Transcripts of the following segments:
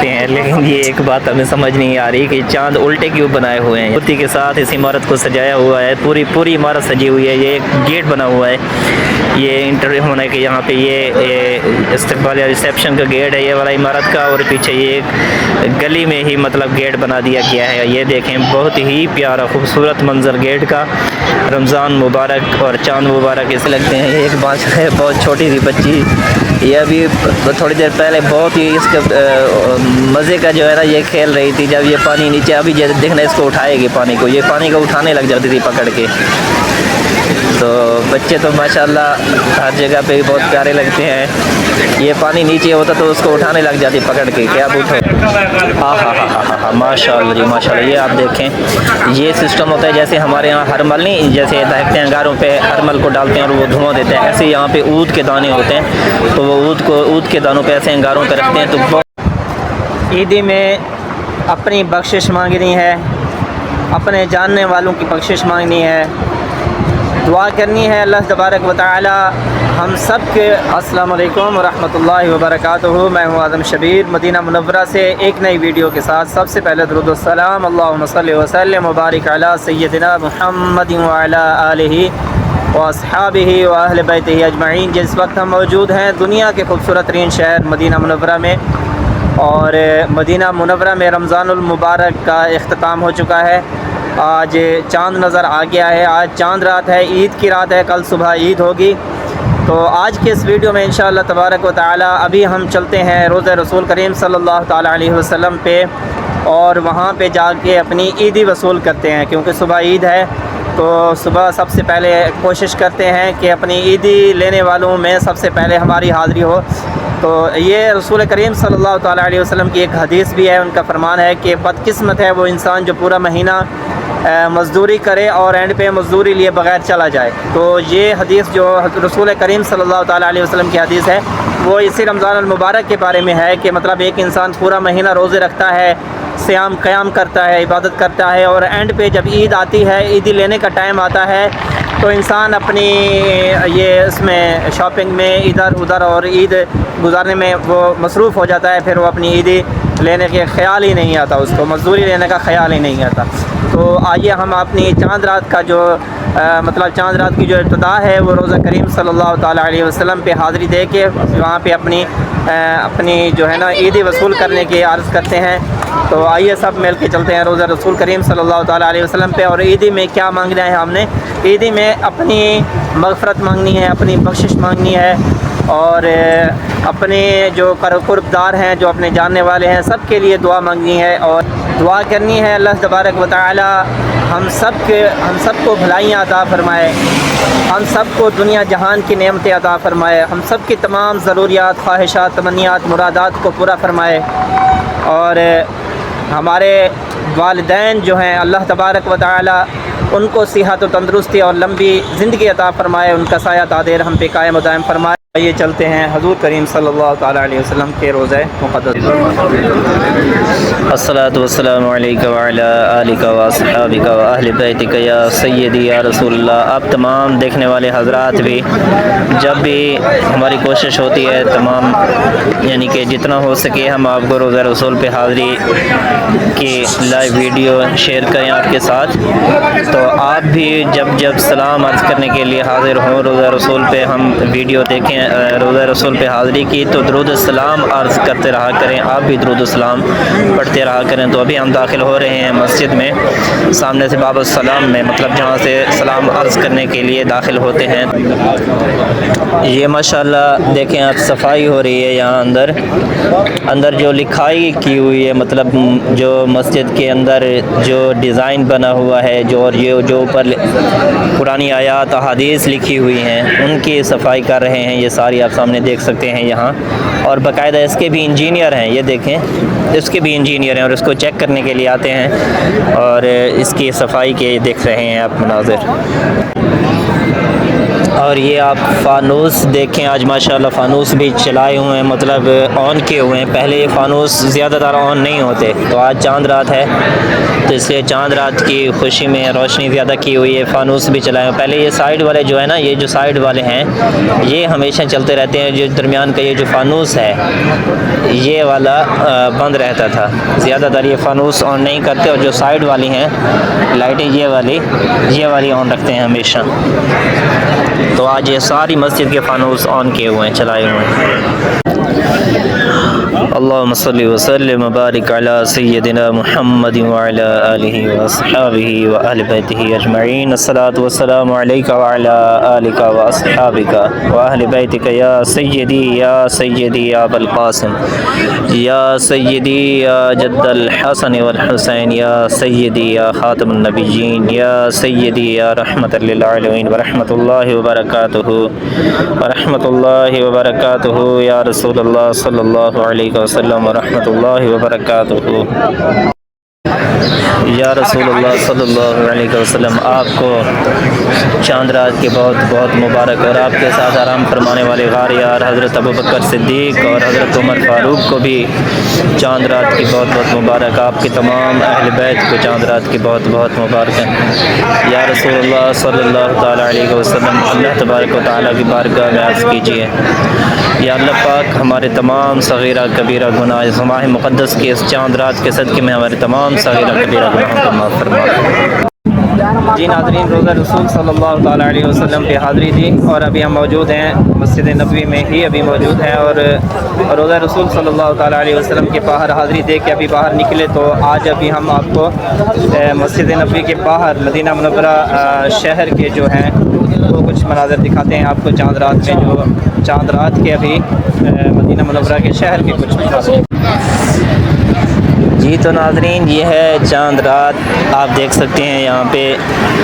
हैं, लेकिन ये एक बात हमें समझ नहीं आ रही कि चांद उल्टे क्यों बनाए हुए हैं। मूर्ति के साथ इस इमारत को सजाया हुआ है, पूरी इमारत सजी हुई है। ये एक गेट बना हुआ है, ये इंटर होने के यहाँ पे ये इस्तकबाल या रिसेप्शन का गेट है ये वाला इमारत का, और पीछे ये एक गली में ही मतलब गेट बना दिया गया है। ये देखें, बहुत ही प्यारा खूबसूरत मंजर गेट का। रमज़ान मुबारक और चांद मुबारक इसे लगते हैं। एक बात है, बहुत छोटी सी बच्ची, ये अभी थोड़ी देर पहले बहुत ही इसके मज़े का जो है ना ये खेल रही थी। जब ये पानी नीचे, अभी जैसे देखना इसको उठाएगी पानी को, ये पानी को उठाने लग जाती थी पकड़ के। तो बच्चे तो माशाल्लाह हर जगह पे बहुत प्यारे लगते हैं। ये पानी नीचे होता तो उसको उठाने लग जाती पकड़ के, क्या उठो। हाँ माशाल्लाह जी माशाल्लाह। ये आप देखें, ये सिस्टम होता है जैसे हमारे यहाँ हरमल नहीं, जैसे दहकते हैं अंगारों पे हरमल को डालते हैं और वो धुआं देते हैं, ऐसे यहाँ पे ऊद के दाने होते हैं, तो वो ऊद के दानों पे ऐसे अंगारों पे रखते हैं। तो ईदी में अपनी बख्शिश मांगनी है, अपने जानने वालों की बख्शिश मांगनी है, दुआ करनी है अल्लाह तबारक व तआला हम सब के। अस्सलाम वालेकुम व रहमतुल्लाहि व बरकातुहू। मैं हूँ आदम शबीर, मदीना मुनव्वरा से एक नई वीडियो के साथ। सबसे पहले दुरूद व सलाम अल्लाहुम्मा सल्लि व सल्लिम व बारिक अला सय्यदिना मुहम्मद व अला आलिहि व अस्हाबिहि व अहले बैतिहि अजमईन। जिस वक्त हम मौजूद हैं दुनिया के खूबसूरत तरीन शहर मदीना मुनव्वरा में, और मदीना मुनव्वरा में रमज़ानुल मुबारक का इख्तिताम हो चुका है। आज चांद नज़र आ गया है, आज चांद रात है, ईद की रात है, कल सुबह ईद होगी। तो आज के इस वीडियो में इंशाअल्लाह तबारक व तआला अभी हम चलते हैं रोज़े रसूल करीम सल्लल्लाहु ताला अलैहि वसल्लम पे, और वहाँ पे जाके अपनी ईदी वसूल करते हैं, क्योंकि सुबह ईद है। तो सुबह सबसे पहले कोशिश करते हैं कि अपनी ईदी लेने वालों में सबसे पहले हमारी हाज़िरी हो। तो ये रसूल करीम सल्लल्लाहु ताला अलैहि वसल्लम की एक हदीस भी है, उनका फरमान है कि बदकिस्मत है वो इंसान जो पूरा महीना मज़दूरी करे और एंड पे मज़दूरी लिए बग़ैर चला जाए। तो ये हदीस जो रसूल करीम सल्लल्लाहु ताला अलैहि वसल्लम की हदीस है, वो इसी रमज़ान मुबारक के बारे में है कि मतलब एक इंसान पूरा महीना रोज़े रखता है, सियाम क़याम करता है, इबादत करता है, और एंड पे जब ईद आती है, ईदी लेने का टाइम आता है, तो इंसान अपनी ये इसमें शॉपिंग में इधर उधर और ईद गुजारने में वो मसरूफ़ हो जाता है। फिर वो अपनी ईदी लेने के ख़्याल ही नहीं आता, उसको मज़दूरी लेने का ख़्याल ही नहीं आता। तो आइए हम अपनी चांद रात का जो मतलब चांद रात की जो इब्तिदा है वो रोज़ा करीम सल्लल्लाहु ताला अलैहि वसल्लम पे हाज़िरी दे के वहाँ पे अपनी जो है ना ईदी वसूल करने की अर्ज़ करते हैं। तो आइए सब मिल के चलते हैं रोज़ा रसूल करीम सल्लल्लाहु ताला अलैहि वसल्लम पे। और ईदी में क्या मांगना है हमने, ईदी में अपनी मग़फ़रत मांगनी है, अपनी बख्शिश मांगनी है, और अपने जो कुर्बदार हैं, जो अपने जानने वाले हैं, सब के लिए दुआ मांगनी है, और दुआ करनी है अल्लाह तबारक व तआला हम सब को भलाइयाँ अता फ़रमाए, हम सब को दुनिया जहान की नेमतें अता फ़रमाए, हम सब की तमाम ज़रूरियात, ख्वाहिशात, तमन्नियात, मुरादात को पूरा फ़रमाए, और हमारे वालिदैन जो हैं अल्लाह तबारक व तआला उनको सेहत और तंदुरुस्ती और लंबी ज़िंदगी अता फ़रमाए, उनका साया तादेर हम पे कायम दायम फ़रमाए। ये चलते हैं हज़ूर करीम सल्लल्लाहु ताला अलैहि वसल्लम के रोज़े मुक़द्दस। अस्सलातु वस्सलामु अलैका व अला आलिका व अस्हाबिका व अहले बैतिका या सय्यदी या रसूलल्लाह। आप तमाम देखने वाले हज़रात भी, जब भी हमारी कोशिश होती है तमाम यानी कि जितना हो सके हम आपको रोज़ा रसूल पे हाज़िरी की लाइव वीडियो शेयर करें आपके साथ। तो आप भी जब सलाम अर्ज़ करने के लिए हाज़िर हों रोज़ा रसूल पे, हम वीडियो देखें रोज़ा रसूल पे हाज़िरी की, तो दुरूद सलाम अर्ज़ करते रहा करें, आप भी दुरूद सलाम पढ़ते रहा करें। तो अभी हम दाखिल हो रहे हैं मस्जिद में, सामने से बाब सलाम में, मतलब जहाँ से सलाम अर्ज़ करने के लिए दाखिल होते हैं। ये माशाल्लाह देखें आप, सफाई हो रही है यहाँ अंदर जो लिखाई की हुई है, मतलब जो मस्जिद के अंदर जो डिज़ाइन बना हुआ है, जो ऊपर पुरानी आयात अहादीस लिखी हुई हैं, उनकी सफाई कर रहे हैं। ये सारी आप सामने देख सकते हैं यहाँ, और बाकायदा इसके भी इंजीनियर हैं, ये देखें इसके भी इंजीनियर हैं और इसको चेक करने के लिए आते हैं, और इसकी सफाई के देख रहे हैं आप मनाज़िर। और ये आप फ़ानूस देखें, आज माशाल्लाह फ़ानूस भी चलाए हुए हैं, मतलब ऑन किए हुए हैं। पहले ये फ़ानूस ज़्यादातर ऑन नहीं होते, तो आज चांद रात है तो इसलिए चांद रात की खुशी में रोशनी ज़्यादा की हुई है, फानूस भी चलाए। पहले ये साइड वाले जो है ना, ये जो साइड वाले हैं ये हमेशा चलते रहते हैं। जो दरमियान का ये जो फानूस है ये वाला बंद रहता था। ज़्यादातर ये फानूस ऑन नहीं करते, और जो साइड वाली हैं लाइटें ये वाली ऑन रखते हैं हमेशा। तो आज ये सारी मस्जिद के फानूस ऑन किए हुए हैं, चलाए हुए हैं। अल्लाहुम्मा सल्लि व सल्लिम व बारिक अला सय्यदिना मुहम्मद व अला आलिहि व अस्हाबिहि व अहलि बैतिहि अजमईन। अस्सलातु वस्सलामु अलैका व अला आलिका व अस्हाबिका व अहलि बैतिका या सय्यदी या अबुल कासिम या सय्यदी या जद्दल हसन वल हुसैन या सय्यदी या खातमुन नबिय्यीन या सय्यदी या रहमतल लिल आलमीन व रहमतुल्लाहि व बरकातुहू या रसूलल्लाह सल्लल्लाहु अलैहि वसल्लम व रहमतुल्लाहि व बरकातुहू। या रसूलुल्लाह सल्लल्लाहु अलैहि वसल्लम, आपको चांद रात के बहुत बहुत मुबारक, और आपके साथ आराम फरमाने वाले गार यार हज़रत अबू बकर सिद्दीक़ और हज़रत उमर फ़ारूक को भी चांद रात की बहुत बहुत मुबारक। आपके तमाम अहल बैत को चांद रात की बहुत बहुत मुबारक है। या रसूलुल्लाह सल्लल्लाहु ताला अलैहि वसल्लम, अल्लाह तबारक व तआला की बारगाह में अर्ज़ कीजिए, या अल्लाह पाक हमारे तमाम सगीरा कबीरा गुनाह इस माह मुक़द्दस के इस चांद रात के सदक़े में हमारे तमाम सगीरा कबीरा गुनाहों को माफ़ फरमा। जी नाज़रीन, रोज़ा रसूल सल्लल्लाहु ताला अलैहि वसल्लम पे हाज़री दी, और अभी हम मौजूद हैं मस्जिद नबवी में ही अभी मौजूद हैं, और रोज़ा रसूल सल्लल्लाहु ताला अलैहि वसल्लम के बाहर हाज़री दे के अभी बाहर निकले। तो आज अभी हम आपको मस्जिद नबवी के बाहर मदीना मुनव्वरा शहर के जो हैं वो कुछ मनाज़र दिखाते हैं आपको। चांद रात में जो चांद रात के अभी मदीना मुनव्वरा के शहर के कुछ मनाज़र। जी तो नाज़रीन, ये है चांद रात, आप देख सकते हैं यहाँ पे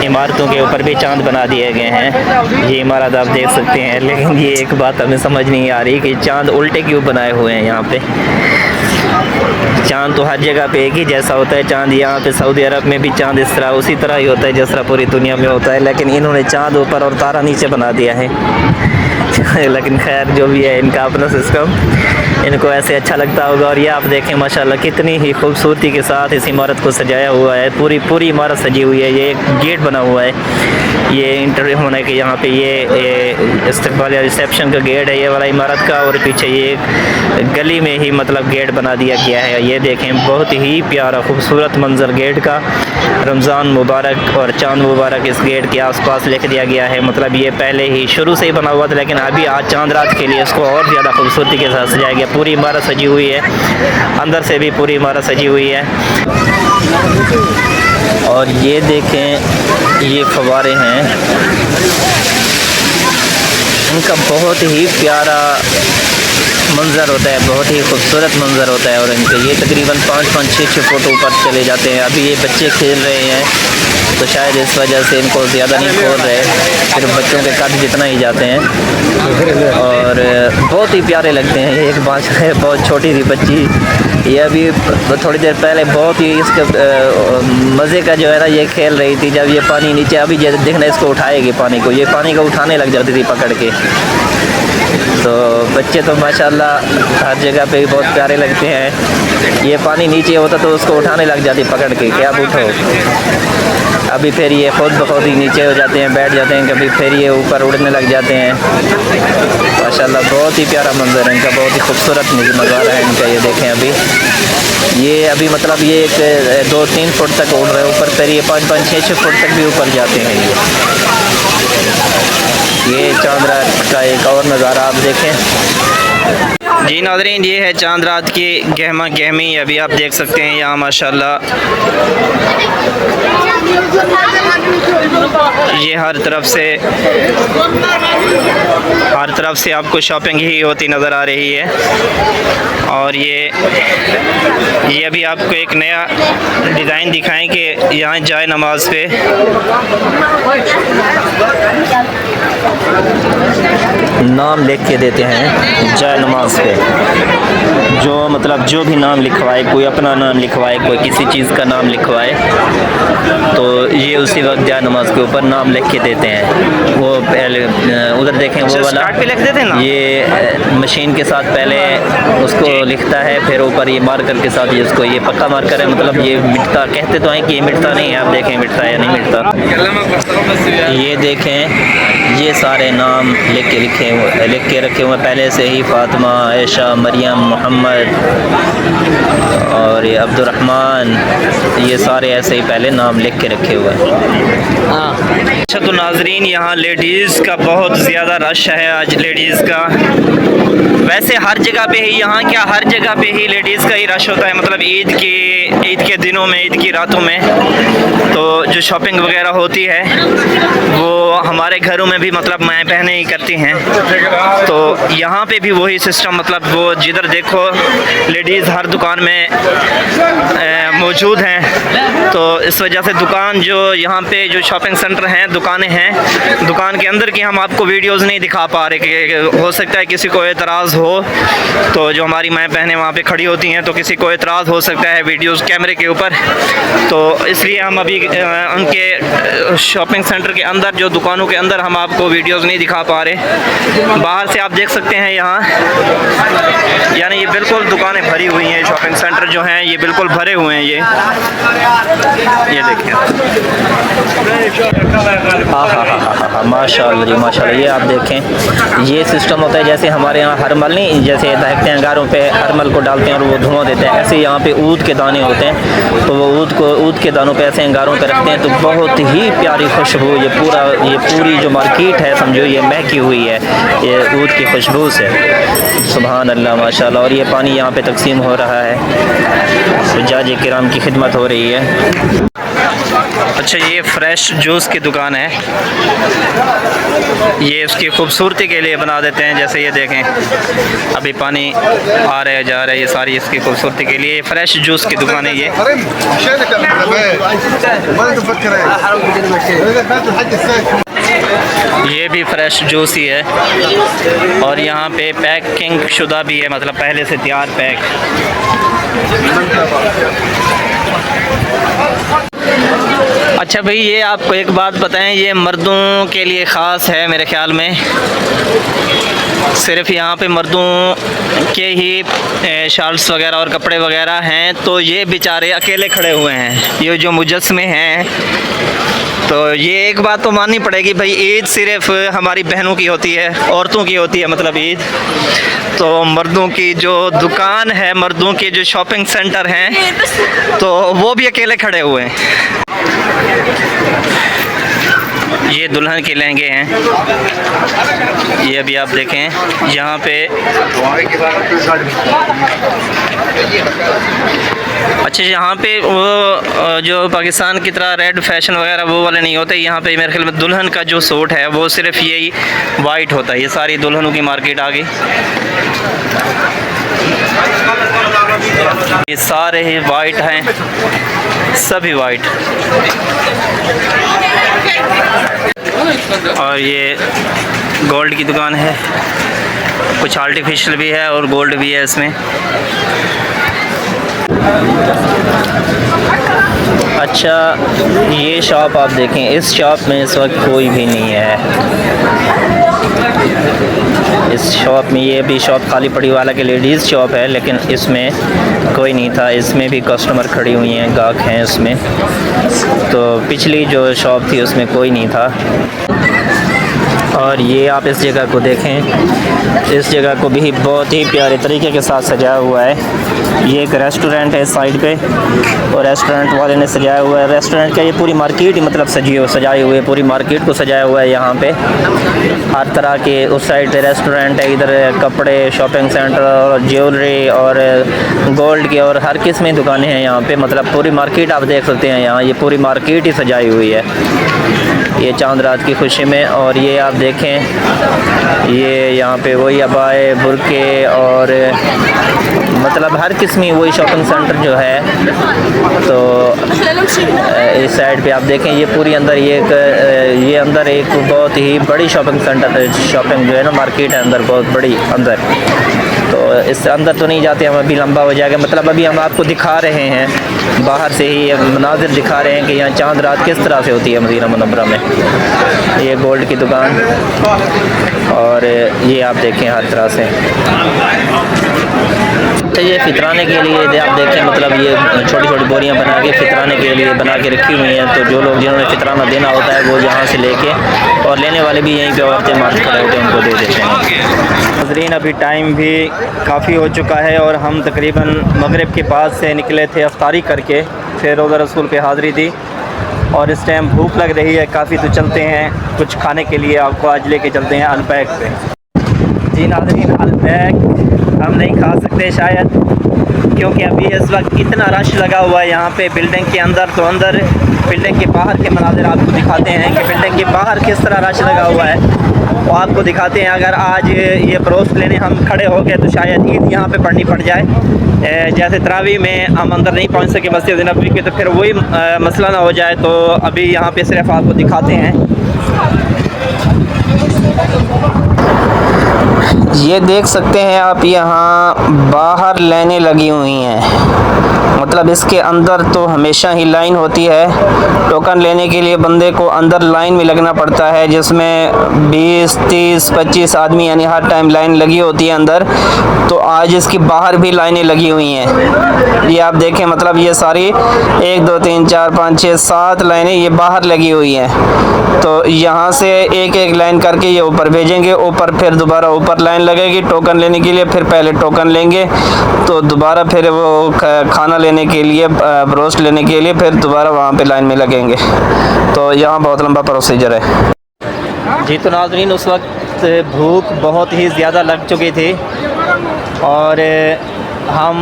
इमारतों के ऊपर भी चांद बना दिए गए हैं। ये इमारत आप देख सकते हैं, लेकिन ये एक बात हमें समझ नहीं आ रही कि चांद उल्टे क्यों बनाए हुए हैं यहाँ पे। चांद तो हर जगह पे एक ही जैसा होता है। चांद यहाँ पे सऊदी अरब में भी चांद इस तरह उसी तरह ही होता है जिस तरह पूरी दुनिया में होता है, लेकिन इन्होंने चांद ऊपर और तारा नीचे बना दिया है। लेकिन खैर जो भी है, इनका अपना सिस्टम, इनको ऐसे अच्छा लगता होगा। और ये आप देखें माशाल्लाह कितनी ही खूबसूरती के साथ इस इमारत को सजाया हुआ है। पूरी इमारत सजी हुई है। ये एक गेट बना हुआ है, ये इंटर होने के यहाँ पे ये इस्तकबाल या रिसेप्शन का गेट है ये वाला इमारत का, और पीछे ये गली में ही मतलब गेट बना दिया गया है। ये देखें बहुत ही प्यारा खूबसूरत मंजर गेट का। रमज़ान मुबारक और चांद मुबारक इस गेट के आसपास लिख दिया गया है। मतलब ये पहले ही शुरू से ही बना हुआ था, लेकिन अभी आज चांद रात के लिए इसको और ज़्यादा खूबसूरती के साथ सजाया गया। पूरी इमारत सजी हुई है, अंदर से भी पूरी इमारत सजी हुई है। और ये देखें, ये फव्वारे हैं, इनका बहुत ही प्यारा मंज़र होता है, बहुत ही खूबसूरत मंज़र होता है। और इनके ये तकरीबन 5-6 फुट ऊपर चले जाते हैं। अभी ये बच्चे खेल रहे हैं, तो शायद इस वजह से इनको ज़्यादा नहीं खोल रहे, सिर्फ बच्चों के कद जितना ही जाते हैं। और बहुत ही प्यारे लगते हैं। एक बात है, बहुत छोटी सी बच्ची, ये अभी थोड़ी देर पहले बहुत ही इसके मज़े का जो है ना ये खेल रही थी। जब ये पानी नीचे, अभी देखना इसको उठाएगी पानी को, ये पानी को उठाने लग जाती थी पकड़ के। तो बच्चे तो माशाल्लाह हर जगह पे बहुत प्यारे लगते हैं। ये पानी नीचे होता तो उसको उठाने लग जाती पकड़ के, क्या उठो। अभी फिर ये खुद ब खुद ही नीचे हो जाते हैं, बैठ जाते हैं, कभी फिर ये ऊपर उड़ने लग जाते हैं। माशाल्लाह बहुत ही प्यारा मंजर है इनका, बहुत ही खूबसूरत नज़ारा है इनका। ये देखें, अभी मतलब ये एक 2-3 फुट तक उड़ रहे हैं ऊपर, फिर ये 5-6 फुट तक भी ऊपर जाते हैं। ये चांद रात का एक और नज़ारा आप देखें। जी नाज़रीन, ये है चांद रात की गहमा गहमी। अभी आप देख सकते हैं यहाँ माशाल्लाह ये हर तरफ से आपको शॉपिंग ही होती नज़र आ रही है। और ये अभी आपको एक नया डिज़ाइन दिखाएं कि यहाँ जाए नमाज पे नाम लिख के देते हैं, जाए नमाज पे। जो मतलब जो भी नाम लिखवाए, कोई अपना नाम लिखवाए, कोई किसी चीज़ का नाम लिखवाए, तो ये उसी वक्त जा नमाज के ऊपर नाम लिख के देते हैं। वो पहले उधर देखें वो वाला कार्ड पे लिख देते हैं ना, ये मशीन के साथ पहले उसको लिखता है, फिर ऊपर ये मार्कर के साथ ये उसको ये पक्का मार्कर है, मतलब ये मिटता, कहते तो हैं कि ये मिटता नहीं है, आप देखें मिटता है या नहीं मिटता। ये देखें ये सारे नाम लिख के रखे हुए पहले से ही, फातिमा, आयशा, मरियम, मोहम्मद और ये अब्दुर्रहमान, ये सारे ऐसे ही पहले नाम लिख के रखे हुए हैं। अच्छा तो नाजरीन, यहाँ लेडीज़ का बहुत ज़्यादा रश है आज, लेडीज़ का वैसे हर जगह पे ही, यहाँ क्या हर जगह पे ही लेडीज़ का ही रश होता है, मतलब ईद के दिनों में, ईद की रातों में, तो जो शॉपिंग वगैरह होती है वो हमारे घरों में भी मतलब माएँ बहनें ही करती हैं, तो यहाँ पे भी वही सिस्टम, मतलब वो जिधर देखो लेडीज़ हर दुकान में मौजूद हैं। तो इस वजह से दुकान जो यहाँ पे जो शॉपिंग सेंटर हैं, दुकानें हैं, दुकान के अंदर की हम आपको वीडियोस नहीं दिखा पा रहे, कि हो सकता है किसी को एतराज़ हो, तो जो हमारी माएँ बहनें वहाँ पे खड़ी होती हैं तो किसी को एतराज़ हो सकता है वीडियोस कैमरे के ऊपर, तो इसलिए हम अभी उनके शॉपिंग सेंटर के अंदर, जो दुकानों के अंदर हम आपको वीडियोस नहीं दिखा पा रहे। बाहर से आप देख सकते हैं यहाँ, यानी ये बिल्कुल दुकानें भरी हुई हैं, शॉपिंग सेंटर जो हैं ये बिल्कुल भरे हुए हैं। ये देखिए, हाँ माशाल्लाह जी माशाल्लाह। ये आप देखें, ये सिस्टम होता है जैसे हमारे यहाँ हरमल नहीं, जैसे दहकते हैं अंगारों पे, हरमल को डालते हैं और वो धुआं देते हैं, ऐसे यहाँ पे ऊद के दाने होते हैं, तो वो ऊद के दानों पे ऐसे अंगारों पे रखते हैं, तो बहुत ही प्यारी खुशबू, ये पूरी जो मार्केट है समझो ये महकी हुई है ये ऊद की खुशबू से। सुभान अल्लाह माशाल्लाह। और ये पानी यहाँ पे तकसीम हो रहा है, हुज्जाज किराम की खिदमत हो रही है। अच्छा ये फ्रेश जूस की दुकान है, ये उसकी खूबसूरती के लिए बना देते हैं, जैसे ये देखें अभी पानी आ रहा है जा रहा है, ये सारी इसकी खूबसूरती के लिए फ्रेश जूस की दुकान है ये भी फ्रेश जूस ही है, और यहाँ पे पैकिंग शुदा भी है, मतलब पहले से तैयार पैक। अच्छा भाई, ये आपको एक बात बताएं, ये मर्दों के लिए ख़ास है मेरे ख्याल में, सिर्फ यहाँ पे मर्दों के ही शर्ट्स वगैरह और कपड़े वगैरह हैं, तो ये बेचारे अकेले खड़े हुए हैं, ये जो मुजस्मे हैं। तो ये एक बात तो माननी पड़ेगी भाई, ईद सिर्फ हमारी बहनों की होती है, औरतों की होती है मतलब ईद, तो मर्दों की जो दुकान है, मर्दों के जो शॉपिंग सेंटर हैं, तो वो भी अकेले खड़े हुए हैं। ये दुल्हन के लहंगे हैं, ये अभी आप देखें यहाँ पे। अच्छा यहाँ पे वो जो पाकिस्तान की तरह रेड फैशन वगैरह वो वाले नहीं होते, यहाँ पे मेरे ख्याल में दुल्हन का जो सूट है वो सिर्फ यही वाइट होता है। ये सारी दुल्हनों की मार्केट आ गई, ये सारे ही वाइट हैं, सभी वाइट। और ये गोल्ड की दुकान है, कुछ आर्टिफिशियल भी है और गोल्ड भी है इसमें। अच्छा ये शॉप आप देखें, इस शॉप में इस वक्त कोई भी नहीं है, इस शॉप में, ये भी शॉप खाली पड़ी वाला के लेडीज़ शॉप है, लेकिन इसमें कोई नहीं था, इसमें भी कस्टमर खड़ी हुई हैं, गाहक हैं इसमें। तो पिछली जो शॉप थी उसमें कोई नहीं था। और ये आप इस जगह को देखें, इस जगह को भी बहुत ही प्यारे तरीके के साथ सजाया हुआ है। ये एक रेस्टोरेंट है इस साइड पे, और रेस्टोरेंट वाले ने सजाया हुआ है, रेस्टोरेंट का ये पूरी मार्केट ही मतलब सजाई हुई है, पूरी मार्केट को सजाया हुआ है यहाँ पे हर तरह के। उस साइड पे रेस्टोरेंट है, इधर कपड़े, शॉपिंग सेंटर और ज्वेलरी और गोल्ड की और हर किस्म की दुकानें हैं यहाँ पे, मतलब पूरी मार्केट आप देख सकते हैं यहाँ, ये पूरी मार्केट ही सजाई हुई है ये चांद रात की खुशी में। और ये आप देखें, ये यहाँ पे वही अबाए, बुरके और मतलब हर किस्म वही शॉपिंग सेंटर जो है। तो इस साइड पे आप देखें, ये पूरी अंदर ये अंदर एक बहुत ही बड़ी शॉपिंग सेंटर, शॉपिंग जो है ना मार्केट है अंदर बहुत बड़ी अंदर। तो इससे अंदर तो नहीं जाते हम, अभी लंबा हो जाएगा। मतलब अभी हम आपको दिखा रहे हैं, बाहर से ही मनाजिर दिखा रहे हैं कि यहाँ चांद रात किस तरह से होती है मदीना मुनव्वरा में। ये गोल्ड की दुकान, और ये आप देखें हर तरह से। तो ये फितराने के लिए आप देखें, मतलब ये छोटी छोटी बोरियां बना के फितराने के लिए बना के रखी हुई हैं। तो जो लोग जिन्होंने फितराना देना होता है वो यहाँ से लेके, और लेने वाले भी यहीं पे औरतें मार्च खड़े होकर उनको दे देते हैं। नाज़रीन अभी टाइम भी काफ़ी हो चुका है और हम तकरीबन मगरिब के पास से निकले थे अफ्तारी करके, फिर रोज़ा रसूल पे हाज़िरी दी, और इस टाइम भूख लग रही है काफ़ी। तो चलते हैं कुछ खाने के लिए, आपको आज लेके चलते हैं अनपैक पे। जी नाज़रीन, अनपैक हम नहीं खा सकते शायद, क्योंकि अभी इस वक्त इतना रश लगा हुआ है यहाँ पे बिल्डिंग के अंदर। तो अंदर बिल्डिंग के बाहर के मनाज़िर आपको दिखाते हैं कि बिल्डिंग के बाहर किस तरह रश लगा हुआ है, वो आपको दिखाते हैं। अगर आज ये बरोस लेने हम खड़े हो गए तो शायद ईद यहाँ पे पढ़नी पड़ जाए। जैसे तरावी में हम अंदर नहीं पहुँच सके मस्जिद नबवी के, तो फिर वही मसला ना हो जाए। तो अभी यहाँ पे सिर्फ आपको दिखाते हैं। ये देख सकते हैं आप, यहाँ बाहर लाइनें लगी हुई हैं। मतलब इसके अंदर तो हमेशा ही लाइन होती है। टोकन लेने के लिए बंदे को अंदर लाइन में लगना पड़ता है, जिसमें 20, 30, 25 आदमी यानी हर टाइम लाइन लगी होती है अंदर। तो आज इसकी बाहर भी लाइनें लगी हुई हैं। ये आप देखें, मतलब ये सारी 1, 2, 3, 4, 5, 6, 7 लाइनें ये बाहर लगी हुई हैं। तो यहाँ से एक एक लाइन करके ये ऊपर भेजेंगे, ऊपर फिर दोबारा ऊपर लाइन लगेगी टोकन लेने के लिए, फिर पहले टोकन लेंगे तो दोबारा फिर वो खाना लेने के लिए, ब्रोस्ट लेने के लिए फिर दोबारा वहाँ पे लाइन में लगेंगे। तो यहाँ बहुत लंबा प्रोसीजर है। जी तो नाज़रीन, उस वक्त भूख बहुत ही ज़्यादा लग चुकी थी और हम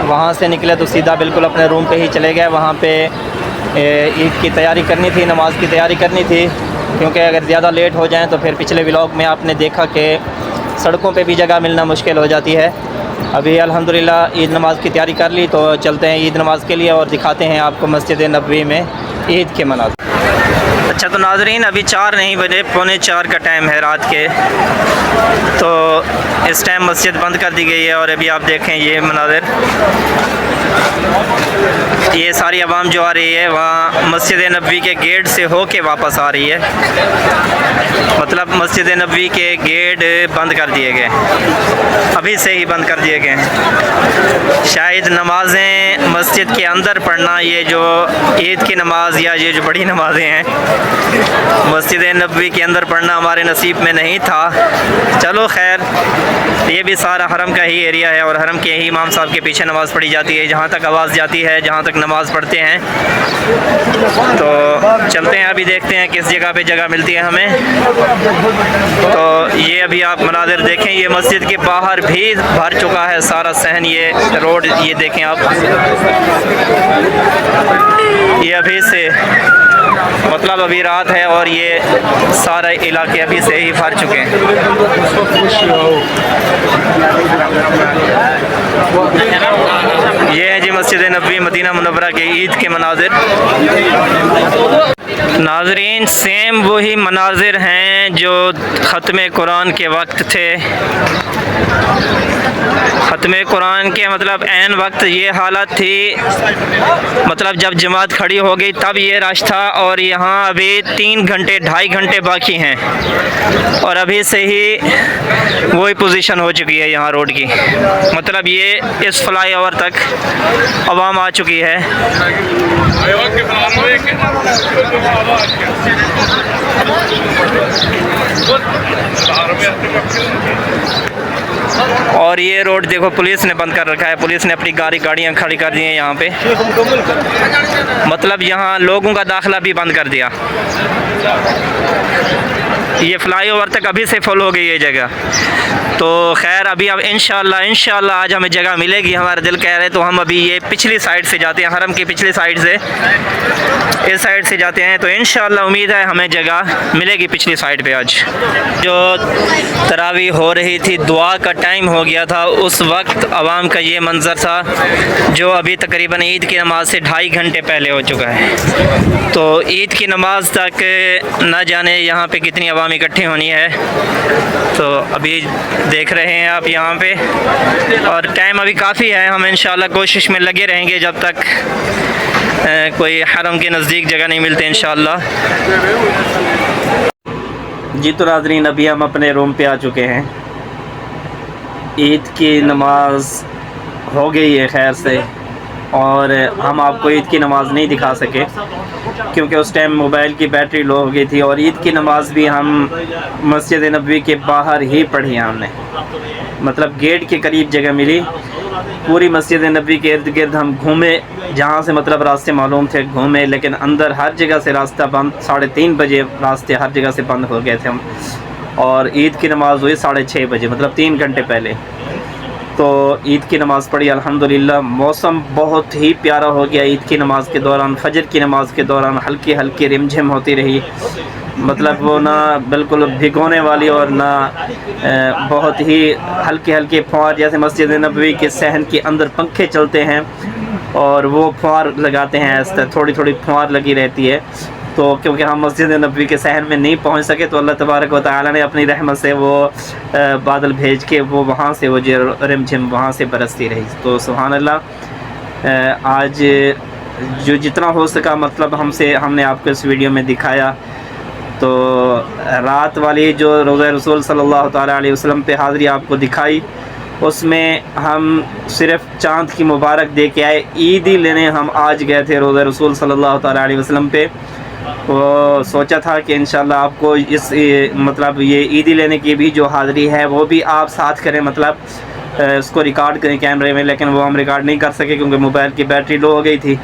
वहाँ से निकले तो सीधा बिल्कुल अपने रूम पे ही चले गए। वहाँ पे ईद की तैयारी करनी थी, नमाज़ की तैयारी करनी थी, क्योंकि अगर ज़्यादा लेट हो जाएँ तो फिर पिछले व्लॉग में आपने देखा कि सड़कों पे भी जगह मिलना मुश्किल हो जाती है। अभी अल्हम्दुलिल्लाह ईद नमाज़ की तैयारी कर ली, तो चलते हैं ईद नमाज़ के लिए और दिखाते हैं आपको मस्जिद नबवी में ईद के मनाज़िर। अच्छा तो नाज़रीन, अभी 4 नहीं बजे, 3:45 का टाइम है रात के। तो इस टाइम मस्जिद बंद कर दी गई है और अभी आप देखें ये मनाज़िर, ये सारी आवाम जो आ रही है वहाँ मस्जिद नबवी के गेट से हो के वापस आ रही है। मतलब मस्जिद नबवी के गेट बंद कर दिए गए, अभी से ही बंद कर दिए गए हैं। शायद नमाज़ें मस्जिद के अंदर पढ़ना, ये जो ईद की नमाज़ या ये जो बड़ी नमाज़ें हैं मस्जिद नबवी के अंदर पढ़ना हमारे नसीब में नहीं था। चलो खैर, ये भी सारा हरम का ही एरिया है और हरम के ही इमाम साहब के पीछे नमाज़ पढ़ी जाती है। जहाँ तक आवाज़ जाती है, जहाँ तक नमाज़ पढ़ते हैं। तो चलते हैं, अभी देखते हैं किस जगह पे जगह मिलती है हमें। तो ये अभी आप मनाज़िर देखें, ये मस्जिद के बाहर भी भर चुका है सारा सहन। ये रोड ये देखें आप, ये अभी से मतलब अभी रात है और ये सारे इलाके अभी से ही भर चुके हैं। ये है जी मस्जिद नबवी मदीना मुनव्वरा के ईद के मनाज़िर। नाज़रीन, सेम वही मनाज़िर हैं जो ख़त्म कुरान के वक्त थे। ख़त्म कुरान के मतलब ऐन वक्त ये हालत थी, मतलब जब जमात खड़ी हो गई तब ये रश था। और यहाँ अभी 3 घंटे 2.5 घंटे बाकी हैं और अभी से ही वही पोजीशन हो चुकी है यहाँ रोड की। मतलब ये इस फ्लाईओवर तक आवाम आ चुकी है। और ये रोड देखो पुलिस ने बंद कर रखा है, पुलिस ने अपनी गाड़ियाँ खड़ी कर दी हैं यहाँ पे। मतलब यहाँ लोगों का दाखिला भी बंद कर दिया। ये फ्लाईओवर तक अभी से फुल हो गई है जगह। तो खैर अभी अब इंशाल्लाह आज हमें जगह मिलेगी, हमारा दिल कह रहा है। तो हम अभी ये पिछली साइड से जाते हैं, हरम की पिछली साइड से इस साइड से जाते हैं। तो इंशाल्लाह उम्मीद है हमें जगह मिलेगी पिछली साइड पे। आज जो तरावी हो रही थी, दुआ का टाइम हो गया था, उस वक्त आवाम का ये मंज़र था जो अभी तकरीबन ईद की नमाज़ से 2.5 घंटे पहले हो चुका है। तो ईद की नमाज़ तक न जाने यहाँ पे कितनी आवाम आवाम इकट्ठी होनी है। तो अभी देख रहे हैं आप यहाँ पे, और टाइम अभी काफ़ी है। हम इंशाल्लाह कोशिश में लगे रहेंगे जब तक कोई हरम के नज़दीक जगह नहीं मिलती इंशाल्लाह। जी तो नाज़रीन, अभी हम अपने रूम पे आ चुके हैं। ईद की नमाज हो गई है खैर से, और हम आपको ईद की नमाज़ नहीं दिखा सके क्योंकि उस टाइम मोबाइल की बैटरी लो हो गई थी। और ईद की नमाज़ भी हम मस्जिद नबवी के बाहर ही पढ़ी है हमने, मतलब गेट के करीब जगह मिली। पूरी मस्जिद नबवी के इर्द गिर्द हम घूमे, जहाँ से मतलब रास्ते मालूम थे घूमे, लेकिन अंदर हर जगह से रास्ता बंद। 3:30 बजे रास्ते हर जगह से बंद हो गए थे हम, और ईद की नमाज़ हुई 6:30 बजे, मतलब 3 घंटे पहले। तो ईद की नमाज़ पढ़ी अल्हम्दुलिल्लाह। मौसम बहुत ही प्यारा हो गया ईद की नमाज़ के दौरान। फजर की नमाज़ के दौरान हल्की हल्की रिमझिम होती रही, मतलब वो ना बिल्कुल भिगोने वाली और ना बहुत ही हल्के हल्के फुहार, जैसे मस्जिद नबवी के सहन के अंदर पंखे चलते हैं और वो फुहार लगाते हैं, इस तरह थोड़ी थोड़ी फुहार लगी रहती है। तो क्योंकि हम मस्जिद नबवी के सहन में नहीं पहुंच सके, तो अल्लाह तबारक व तआला ने अपनी रहमत से वो बादल भेज के वो वहाँ से वो जो रिमझिम वहाँ से बरसती रही। तो सुभान अल्लाह, आज जो जितना हो सका मतलब हमने आपको इस वीडियो में दिखाया। तो रात वाली जो रोज़ा रसूल सल्लल्लाहु तआला अलैहि वसल्लम पे हाज़िरी आपको दिखाई, उसमें हम सिर्फ़ चाँद की मुबारक दे के आए। ईदी लेने हम आज गए थे रोज़ा रसूल सल्लल्लाहु तआला अलैहि वसल्लम पे। वो सोचा था कि इंशाल्लाह आपको इस मतलब ये ईदी लेने की भी जो हाज़िरी है वो भी आप साथ करें, मतलब इसको रिकॉर्ड करें कैमरे में, लेकिन वो हम रिकॉर्ड नहीं कर सके क्योंकि मोबाइल की बैटरी लो हो गई थी।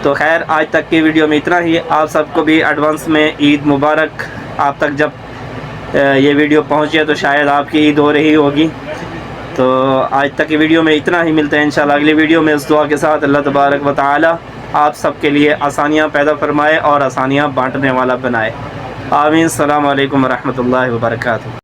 तो खैर आज तक की वीडियो में इतना ही। आप सबको भी एडवांस में ईद मुबारक। आप तक जब ये वीडियो पहुँचे तो शायद आपकी ईद हो रही होगी। तो आज तक की वीडियो में इतना ही। मिलते हैं इंशाल्लाह अगली वीडियो में इस दुआ के साथ, अल्लाह तबारक व तआला आप सबके लिए आसानियाँ पैदा फरमाए और आसानियाँ बांटने वाला बनाए। आमीन। अस्सलामु अलैकुम व रहमतुल्लाहि व बरकातुहू।